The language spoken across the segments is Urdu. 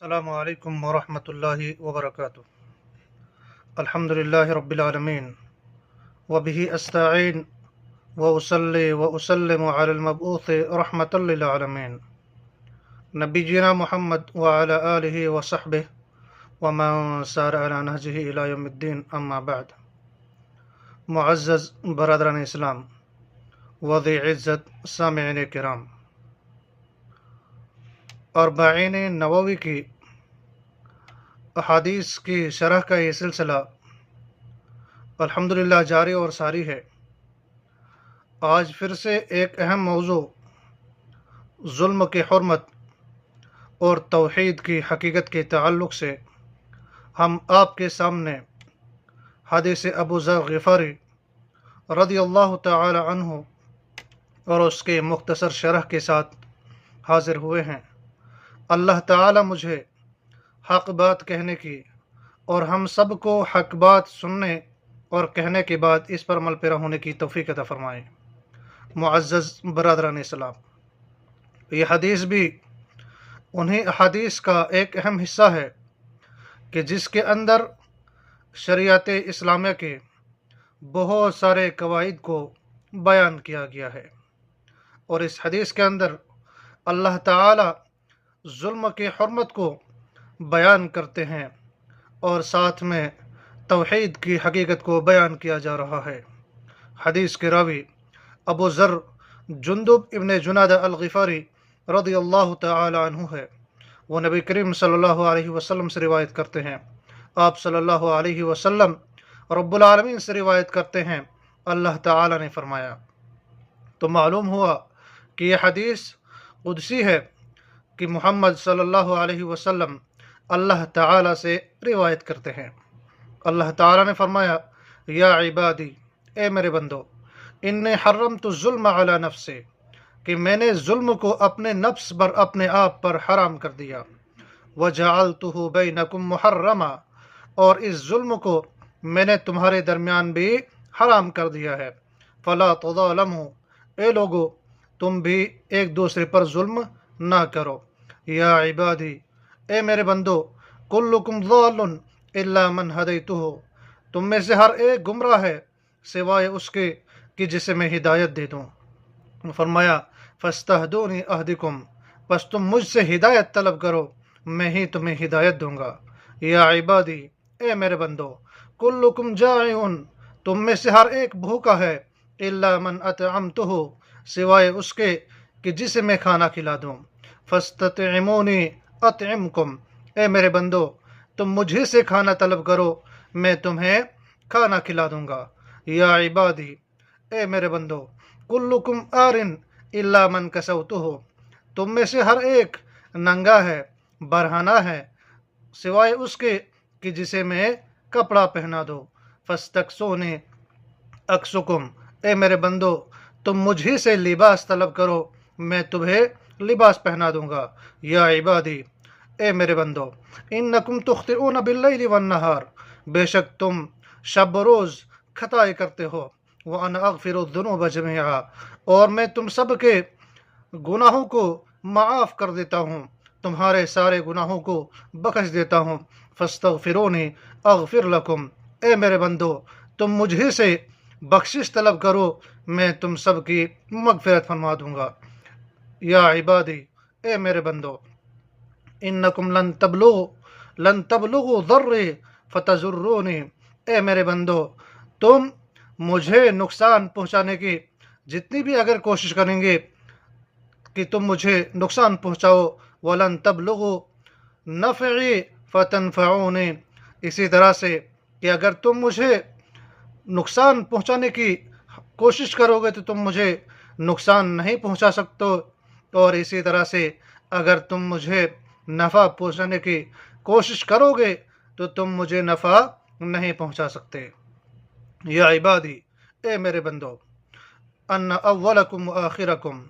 السلام علیکم ورحمۃ اللہ وبرکاتہ۔ الحمد للہ رب العالمین وبہ استعین وصلی وسلم علی المبعوث رحمۃ للعالمین نبینا محمد وعلی آلہ وصحبہ ومن سار علی نہجہ الی یوم الدین، اما بعد۔ معزز برادران اسلام وذی عزت سامعین کرام، اربعین نووی کی احادیث کی شرح کا یہ سلسلہ الحمدللہ جاری اور ساری ہے۔ آج پھر سے ایک اہم موضوع ظلم کی حرمت اور توحید کی حقیقت کے تعلق سے ہم آپ کے سامنے حدیث ابو ذر غفاری رضی اللہ تعالی عنہ اور اس کے مختصر شرح کے ساتھ حاضر ہوئے ہیں۔ اللہ تعالی مجھے حق بات کہنے کی اور ہم سب کو حق بات سننے اور کہنے کے بعد اس پر عمل پیرا ہونے کی توفیق عطا فرمائے۔ معزز برادران اسلام، یہ حدیث بھی انہی احادیث کا ایک اہم حصہ ہے کہ جس کے اندر شریعت اسلامیہ کے بہت سارے قواعد کو بیان کیا گیا ہے، اور اس حدیث کے اندر اللہ تعالی ظلم کی حرمت کو بیان کرتے ہیں اور ساتھ میں توحید کی حقیقت کو بیان کیا جا رہا ہے۔ حدیث کے راوی ابو ذر جندب ابن جنادہ الغفاری رضی اللہ تعالی عنہ ہے۔ وہ نبی کریم صلی اللہ علیہ وسلم سے روایت کرتے ہیں۔ آپ صلی اللہ علیہ وسلم رب العالمین سے روایت کرتے ہیں، اللہ تعالی نے فرمایا۔ تو معلوم ہوا کہ یہ حدیث قدسی ہے کہ محمد صلی اللہ علیہ وسلم اللہ تعالی سے روایت کرتے ہیں۔ اللہ تعالی نے فرمایا، یا عبادی، اے میرے بندو، انی حرمت الظلم علی نفسی، کہ میں نے ظلم کو اپنے نفس پر، اپنے آپ پر حرام کر دیا، وجعلتہ بینکم محرما، اور اس ظلم کو میں نے تمہارے درمیان بھی حرام کر دیا ہے، فلا تظالموا، اے لوگو تم بھی ایک دوسرے پر ظلم نہ کرو۔ یا عبادی، اے میرے بندو، کلکم ضال الا من ہدیتہ، تم میں سے ہر ایک گمراہ ہے سوائے اس کے کہ جسے میں ہدایت دے دوں۔ فرمایا، فاستہدونی اہدکم، بس تم مجھ سے ہدایت طلب کرو، میں ہی تمہیں ہدایت دوں گا۔ یا عبادی، اے میرے بندو، کلکم جائعون، تم میں سے ہر ایک بھوکا ہے، الا من اطعمتہ، سوائے اس کے کہ جسے میں کھانا کھلا دوں۔ فاستطعمونی اطعمکم، اے میرے بندو تم مجھے سے کھانا طلب کرو، میں تمہیں کھانا کھلا دوں گا۔ یا عبادی، اے میرے بندو، کلکم عارن الا من کسوتہ، تم میں سے ہر ایک ننگا ہے، برہنہ ہے، سوائے اس کے کہ جسے میں کپڑا پہنا دو۔ فاستکسونی اکسکم، اے میرے بندو تم مجھے سے لباس طلب کرو، میں تمہیں لباس پہنا دوں گا۔ یا عبادی، اے میرے بندو، انکم تخطئون باللیل والنہار، بے شک تم شب و روز خطائیں کرتے ہو، وانا اغفر الذنوب جميعا، اور میں تم سب کے گناہوں کو معاف کر دیتا ہوں، تمہارے سارے گناہوں کو بخش دیتا ہوں۔ فاستغفرونی اغفر لکم، اے میرے بندو تم مجھے سے بخشش طلب کرو، میں تم سب کی مغفرت فرما دوں گا۔ یا عبادی، اے میرے بندو، انکم لن تبلغوا ضری فتضرونی، اے میرے بندو تم مجھے نقصان پہنچانے کی جتنی بھی اگر کوشش کریں گے کہ تم مجھے نقصان پہنچاؤ، ولن تبلغوا نفعی فتنفعونی، اسی طرح سے کہ اگر تم مجھے نقصان پہنچانے کی کوشش کرو گے تو تم مجھے نقصان نہیں پہنچا سکتے، اور اسی طرح سے اگر تم مجھے نفع پہنچانے کی کوشش کرو گے تو تم مجھے نفع نہیں پہنچا سکتے۔ یا عبادی، اے میرے بندو، ان اولکم وآخرکم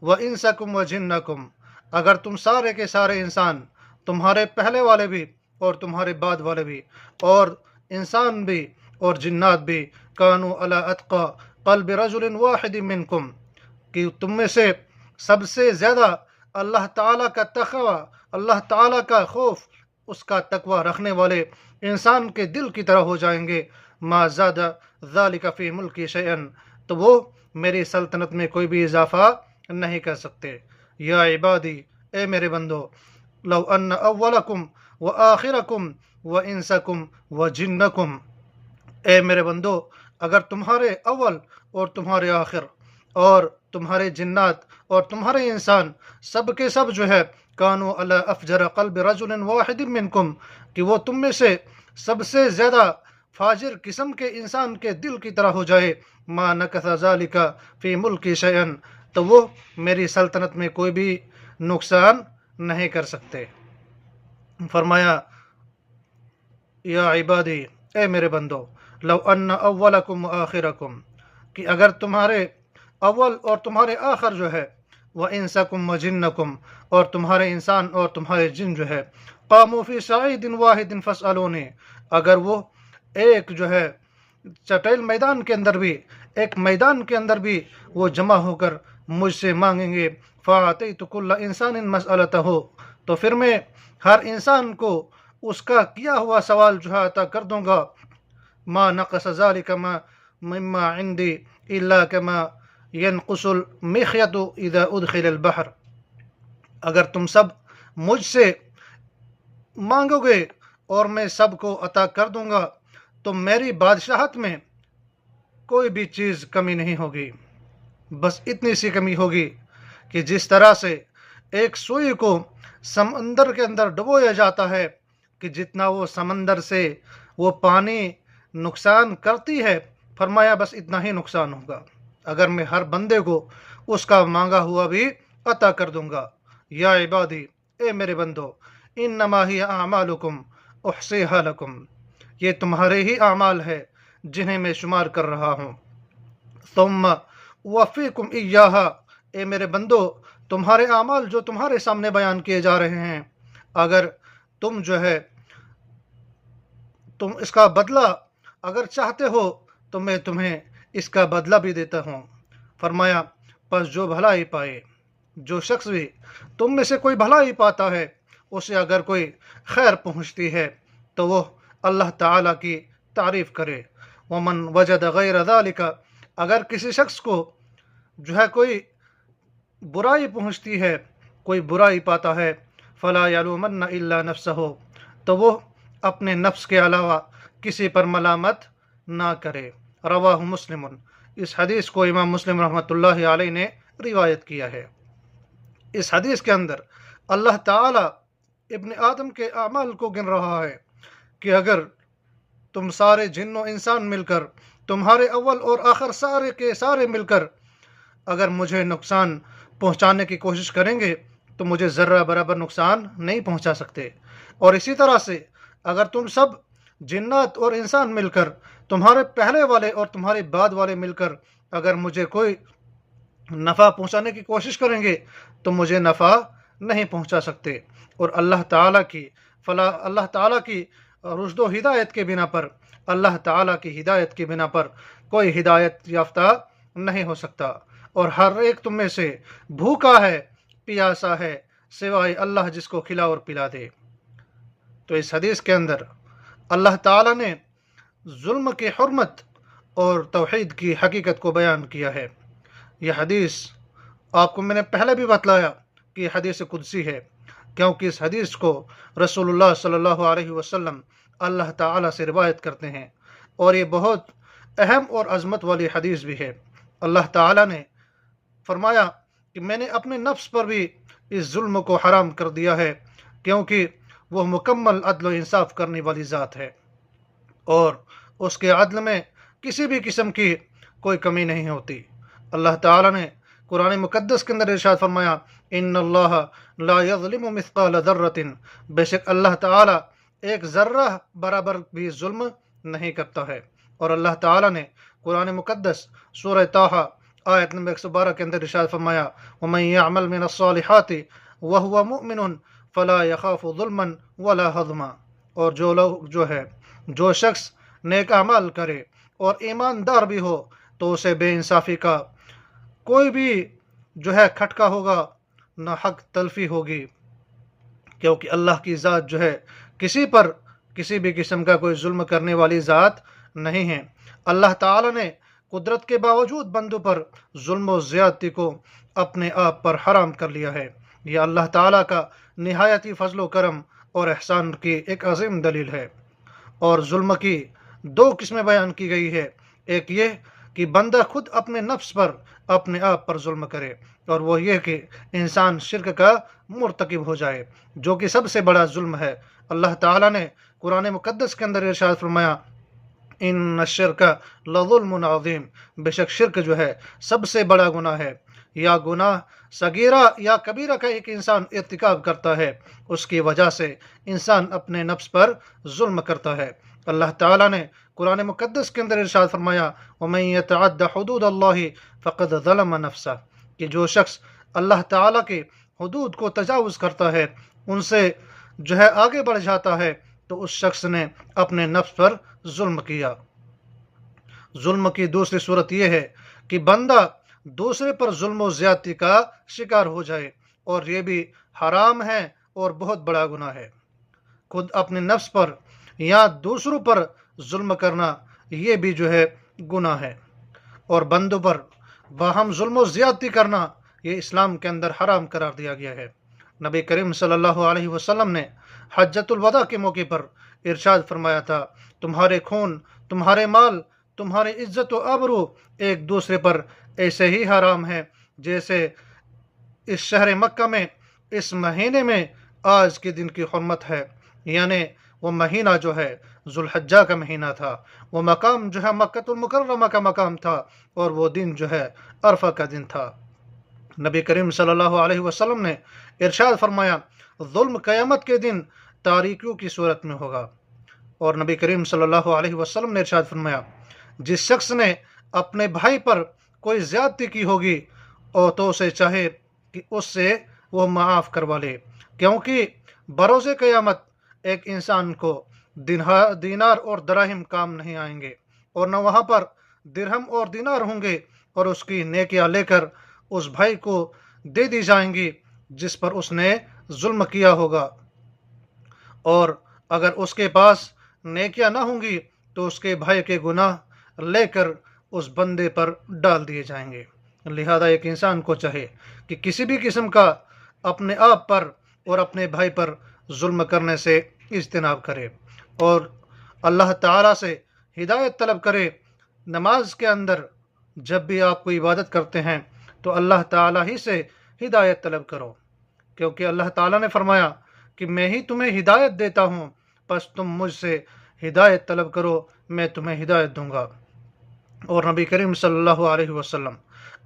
وانسکم وجنکم، اگر تم سارے کے سارے انسان، تمہارے پہلے والے بھی اور تمہارے بعد والے بھی، اور انسان بھی اور جنات بھی، کانوا علی اتقى قلب رجل واحد منکم، کہ تم میں سے سب سے زیادہ اللہ تعالیٰ کا تقوی اللہ تعالیٰ کا خوف، اس کا تقوی رکھنے والے انسان کے دل کی طرح ہو جائیں گے، ما زاد ذالک فی ملکی شیئن، تو وہ میری سلطنت میں کوئی بھی اضافہ نہیں کر سکتے۔ یا عبادی، اے میرے بندو، لو ان اولکم و آخرکم و انسکم و جنکم، اے میرے بندو، اگر تمہارے اول اور تمہارے آخر اور تمہارے جنات اور تمہارے انسان سب کے سب جو ہے کانو علی افجر قلب رجل واحد منکم، کہ وہ تم میں سے سب سے زیادہ فاجر قسم کے انسان کے دل کی طرح ہو جائے، ما نکث ذالک فی ملکی شیئن، تو وہ میری سلطنت میں کوئی بھی نقصان نہیں کر سکتے۔ فرمایا یا عبادی، اے میرے بندو، لو ان اولکم و آخرکم، کہ اگر تمہارے اول اور تمہارے آخر جو ہے، و انسکم و جنکم، اور تمہارے انسان اور تمہارے جن جو ہے، قاموا فی صعید واحد فاسألونی، اگر وہ ایک جو ہے چٹیل میدان کے اندر بھی، ایک میدان کے اندر بھی وہ جمع ہو کر مجھ سے مانگیں گے، فاعطیت کل انسان مسألتہ، تو پھر میں ہر انسان کو اس کا کیا ہوا سوال جو ہے عطا کر دوں گا، ما نقص ذلك ما مما عندي الا كما ينقص المخيط اذا ادخل البحر، اگر تم سب مجھ سے مانگو گے اور میں سب کو عطا کر دوں گا تو میری بادشاہت میں کوئی بھی چیز کمی نہیں ہوگی، بس اتنی سی کمی ہوگی کہ جس طرح سے ایک سوئی کو سمندر کے اندر ڈبویا جاتا ہے کہ جتنا وہ سمندر سے وہ پانی نقصان کرتی ہے، فرمایا بس اتنا ہی نقصان ہوگا اگر میں ہر بندے کو اس کا مانگا ہوا بھی عطا کر دوں گا۔ یا عبادی، اے میرے بندو، انما ہی اعمالکم احصیہا لکم، یہ تمہارے ہی اعمال ہے جنہیں میں شمار کر رہا ہوں، ثم وفیکم ایہا، اے میرے بندو، تمہارے اعمال جو تمہارے سامنے بیان کیے جا رہے ہیں، اگر تم جو ہے تم اس کا بدلہ اگر چاہتے ہو تو میں تمہیں اس کا بدلہ بھی دیتا ہوں۔ فرمایا پس جو بھلائی پائے، جو شخص بھی تم میں سے کوئی بھلائی پاتا ہے، اسے اگر کوئی خیر پہنچتی ہے تو وہ اللہ تعالیٰ کی تعریف کرے، ومن وجد غیر ذالک، اگر کسی شخص کو جو ہے کوئی برائی پہنچتی ہے، کوئی برائی پاتا ہے، فلا یلومن الا نفسہ، تو وہ اپنے نفس کے علاوہ کسی پر ملامت نہ کرے۔ رواہ مسلم، اس حدیث کو امام مسلم رحمۃ اللہ علیہ نے روایت کیا ہے۔ اس حدیث کے اندر اللہ تعالی ابن آدم کے اعمال کو گن رہا ہے کہ اگر تم سارے جن و انسان مل کر، تمہارے اول اور آخر سارے کے سارے مل کر اگر مجھے نقصان پہنچانے کی کوشش کریں گے تو مجھے ذرہ برابر نقصان نہیں پہنچا سکتے، اور اسی طرح سے اگر تم سب جنات اور انسان مل کر، تمہارے پہلے والے اور تمہارے بعد والے مل کر اگر مجھے کوئی نفع پہنچانے کی کوشش کریں گے تو مجھے نفع نہیں پہنچا سکتے، اور اللہ تعالیٰ کی رشد و ہدایت کے بنا پر، اللہ تعالیٰ کی ہدایت کی بنا پر کوئی ہدایت یافتہ نہیں ہو سکتا، اور ہر ایک تم میں سے بھوکا ہے، پیاسا ہے، سوائے اللہ جس کو کھلا اور پلا دے۔ تو اس حدیث کے اندر اللہ تعالیٰ نے ظلم کی حرمت اور توحید کی حقیقت کو بیان کیا ہے۔ یہ حدیث آپ کو میں نے پہلے بھی بتلایا کہ یہ حدیث قدسی ہے، کیونکہ اس حدیث کو رسول اللہ صلی اللہ علیہ وسلم اللہ تعالیٰ سے روایت کرتے ہیں، اور یہ بہت اہم اور عظمت والی حدیث بھی ہے۔ اللہ تعالیٰ نے فرمایا کہ میں نے اپنے نفس پر بھی اس ظلم کو حرام کر دیا ہے، کیونکہ وہ مکمل عدل و انصاف کرنے والی ذات ہے، اور اس کے عدل میں کسی بھی قسم کی کوئی کمی نہیں ہوتی۔ اللہ تعالیٰ نے قرآن مقدس کے اندر ارشاد فرمایا، ان اللہ لا یظلم مثقال ذرۃ، بے شک اللہ تعالیٰ ایک ذرہ برابر بھی ظلم نہیں کرتا ہے۔ اور اللہ تعالیٰ نے قرآن مقدس سورہ طٰہٰ آیت نمبر 112 کے اندر ارشاد فرمایا، ومن یعمل من الصالحات وهو مؤمن فلا يخاف ظلما ولا هضما، اور جو لوگ جو ہے، جو شخص نیک اعمال کرے اور ایماندار بھی ہو تو اسے بے انصافی کا کوئی بھی جو ہے کھٹکا ہوگا، نہ حق تلفی ہوگی، کیونکہ اللہ کی ذات جو ہے کسی پر کسی بھی قسم کا کوئی ظلم کرنے والی ذات نہیں ہے۔ اللہ تعالیٰ نے قدرت کے باوجود بندوں پر ظلم و زیادتی کو اپنے آپ پر حرام کر لیا ہے۔ یہ اللہ تعالیٰ کا نہایتی فضل و کرم اور احسان کی ایک عظیم دلیل ہے۔ اور ظلم کی دو قسمیں بیان کی گئی ہے، ایک یہ کہ بندہ خود اپنے نفس پر اپنے آپ پر ظلم کرے، اور وہ یہ کہ انسان شرک کا مرتکب ہو جائے، جو کہ سب سے بڑا ظلم ہے۔ اللہ تعالیٰ نے قرآن مقدس کے اندر ارشاد فرمایا، ان الشرک لظلم عظیم، بے شک شرک جو ہے سب سے بڑا گناہ ہے۔ یا گناہ صغیرہ یا کبیرہ کا ایک انسان ارتکاب کرتا ہے، اس کی وجہ سے انسان اپنے نفس پر ظلم کرتا ہے۔ اللہ تعالیٰ نے قرآن مقدس کے اندر ارشاد فرمایا، وَمَن يَتَعَدَّ حُدُودَ اللَّهِ فَقَدْ ظَلَمَ نَفْسَهُ، کہ جو شخص اللہ تعالیٰ کے حدود کو تجاوز کرتا ہے، ان سے جو ہے آگے بڑھ جاتا ہے، تو اس شخص نے اپنے نفس پر ظلم کیا۔ ظلم کی دوسری صورت یہ ہے کہ بندہ دوسرے پر ظلم و زیادتی کا شکار ہو جائے، اور یہ بھی حرام ہے اور بہت بڑا گناہ ہے۔ خود اپنے نفس پر یا دوسروں پر ظلم کرنا یہ بھی جو ہے گناہ ہے، اور بندوں پر باہم ظلم و زیادتی کرنا یہ اسلام کے اندر حرام قرار دیا گیا ہے۔ نبی کریم صلی اللہ علیہ وسلم نے حجۃ الوداع کے موقع پر ارشاد فرمایا تھا، تمہارے خون، تمہارے مال، تمہاری عزت و آبرو ایک دوسرے پر ایسے ہی حرام ہے جیسے اس شہر مکہ میں اس مہینے میں آج کے دن کی حرمت ہے۔ یعنی وہ مہینہ جو ہے ذوالحجہ کا مہینہ تھا، وہ مقام جو ہے مکۃ المکرمہ کا مقام تھا، اور وہ دن جو ہے عرفہ کا دن تھا۔ نبی کریم صلی اللہ علیہ وسلم نے ارشاد فرمایا، ظلم قیامت کے دن تاریکیوں کی صورت میں ہوگا۔ اور نبی کریم صلی اللہ علیہ وسلم نے ارشاد فرمایا، جس شخص نے اپنے بھائی پر کوئی زیادتی کی ہوگی اور تو اسے چاہے کہ اس سے وہ معاف کروا لے، کیونکہ بروز قیامت ایک انسان کو دینار اور دراہم کام نہیں آئیں گے، اور نہ وہاں پر درہم اور دینار ہوں گے، اور اس کی نیکیاں لے کر اس بھائی کو دے دی جائیں گی جس پر اس نے ظلم کیا ہوگا، اور اگر اس کے پاس نیکیاں نہ ہوں گی تو اس کے بھائی کے گناہ لے کر اس بندے پر ڈال دیے جائیں گے۔ لہذا ایک انسان کو چاہے کہ کسی بھی قسم کا اپنے آپ پر اور اپنے بھائی پر ظلم کرنے سے اجتناب کرے، اور اللہ تعالیٰ سے ہدایت طلب کرے۔ نماز کے اندر جب بھی آپ کوئی عبادت کرتے ہیں تو اللہ تعالیٰ ہی سے ہدایت طلب کرو، کیونکہ اللہ تعالیٰ نے فرمایا کہ میں ہی تمہیں ہدایت دیتا ہوں، پس تم مجھ سے ہدایت طلب کرو، میں تمہیں ہدایت دوں گا۔ اور نبی کریم صلی اللہ علیہ وسلم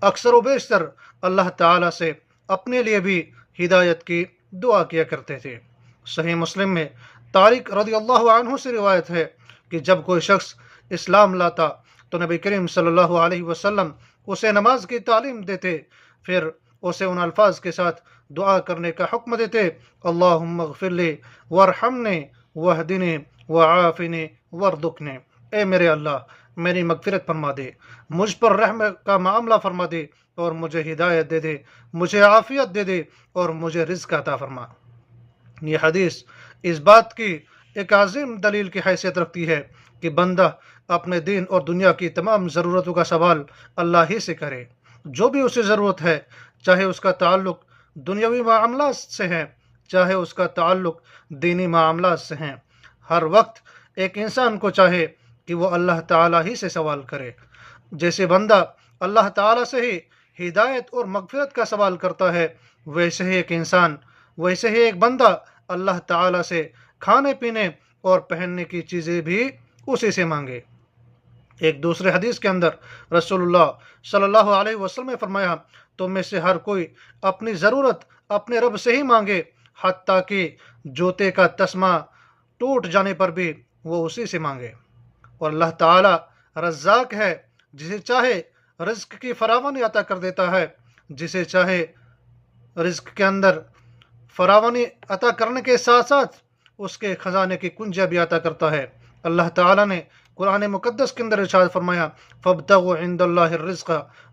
اکثر و بیشتر اللہ تعالیٰ سے اپنے لیے بھی ہدایت کی دعا کیا کرتے تھے۔ صحیح مسلم میں طارق رضی اللہ عنہ سے روایت ہے کہ جب کوئی شخص اسلام لاتا تو نبی کریم صلی اللہ علیہ وسلم اسے نماز کی تعلیم دیتے، پھر اسے ان الفاظ کے ساتھ دعا کرنے کا حکم دیتے، اللہم اغفر لی وارحمنی واہدنی وعافنی وارزقنی، اے میرے اللہ میری مغفرت فرما دے، مجھ پر رحم کا معاملہ فرما دے، اور مجھے ہدایت دے دے، مجھے عافیت دے دے، اور مجھے رزق عطا فرما۔ یہ حدیث اس بات کی ایک عظیم دلیل کی حیثیت رکھتی ہے کہ بندہ اپنے دین اور دنیا کی تمام ضرورتوں کا سوال اللہ ہی سے کرے۔ جو بھی اسے ضرورت ہے، چاہے اس کا تعلق دنیاوی معاملات سے ہے، چاہے اس کا تعلق دینی معاملات سے ہیں، ہر وقت ایک انسان کو چاہے کہ وہ اللہ تعالیٰ ہی سے سوال کرے۔ جیسے بندہ اللہ تعالیٰ سے ہی ہدایت اور مغفرت کا سوال کرتا ہے، ویسے ہی ایک بندہ اللہ تعالیٰ سے کھانے پینے اور پہننے کی چیزیں بھی اسی سے مانگے۔ ایک دوسرے حدیث کے اندر رسول اللہ صلی اللہ علیہ وسلم نے فرمایا، تم میں سے ہر کوئی اپنی ضرورت اپنے رب سے ہی مانگے، حتیٰ کہ جوتے کا تسمہ ٹوٹ جانے پر بھی وہ اسی سے مانگے۔ اور اللہ تعالیٰ رزاق ہے، جسے چاہے رزق کی فراوانی عطا کر دیتا ہے، جسے چاہے رزق کے اندر فراوانی عطا کرنے کے ساتھ ساتھ اس کے خزانے کی کنجیاں بھی عطا کرتا ہے۔ اللہ تعالیٰ نے قرآن مقدس کے اندر ارشاد فرمایا، فَابْتَغُوا عِندَ اللَّهِ الرِّزْقَ